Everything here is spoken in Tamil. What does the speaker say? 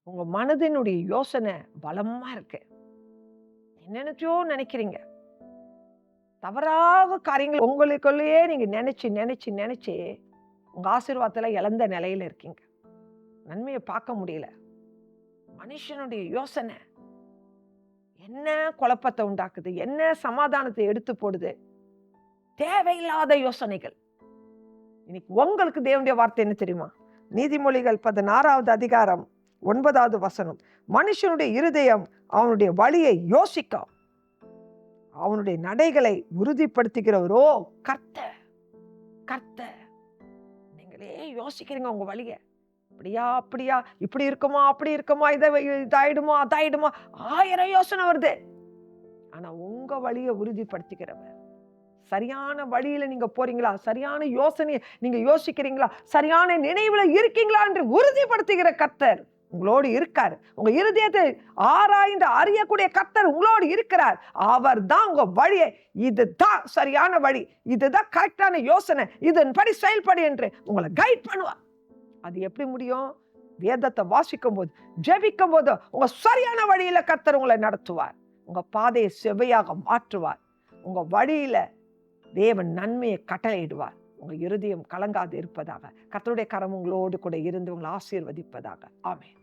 உங்க மனதினுடைய யோசனை பலமா இருக்கு. என்னென்னத்தையோ நினைக்கிறீங்க. தவறாக காரியங்கள் உங்களுக்குள்ளேயே நீங்க நினைச்சு நினைச்சு நினைச்சு உங்க ஆசீர்வாதத்துல இழந்த நிலையில இருக்கீங்க. நன்மையை பார்க்க முடியல. மனுஷனுடைய யோசனை என்ன குழப்பத்தை உண்டாக்குது, என்ன சமாதானத்தை எடுத்து போடுது. தேவையில்லாத யோசனைகள். இன்னைக்கு உங்களுக்கு தேவனுடைய வார்த்தை என்ன தெரியுமா? நீதிமொழிகள் 16வது அதிகாரம் 9வது வசனம். மனுஷனுடைய இருதயம் அவனுடைய வழியை யோசிக்கும், அவனுடைய நடைகளை உறுதிப்படுத்துகிறவரோ கர்த்தர். கர்த்தர். நீங்களே யோசிக்கிறீங்க உங்க வழிய. அப்படியா அப்படியா, இப்படி இருக்குமா அப்படி இருக்குமா, இதாயிடுமா அதாயிடுமா, 1000 யோசனை வருது. ஆனா உங்க வழியை உறுதிப்படுத்திக்கிறவர். சரியான வழியில நீங்க போறீங்களா, சரியான யோசனையை நீங்க யோசிக்கிறீங்களா, சரியான நினைவுல இருக்கீங்களா என்று உறுதிப்படுத்துகிற கர்த்தர் உங்களோடு இருக்கார். உங்க இருதயத்தை ஆராய்ந்து அறியக்கூடிய கர்த்தர் உங்களோடு இருக்கிறார். அவர் தான் உங்க வழியை, இதுதான் சரியான வழி, இதுதான் கரெக்டான யோசனை, இதன்படி செயல்படு என்று உங்களை கைட் பண்ணுவார். அது எப்படி முடியும்? வேதத்தை வாசிக்கும் போது, ஜெபிக்கும் போது உங்க சரியான வழியில கர்த்தர் உங்களை நடத்துவார். உங்க பாதையை செவ்வையாக மாற்றுவார். உங்க வழியில தேவன் நன்மையை கட்டளையிடுவார். உங்க இருதயம் கலங்காது இருப்பதாக. கர்த்தருடைய கரம் உங்களோடு கூட இருந்து உங்களை ஆசீர்வதிப்பதாக. ஆமென்.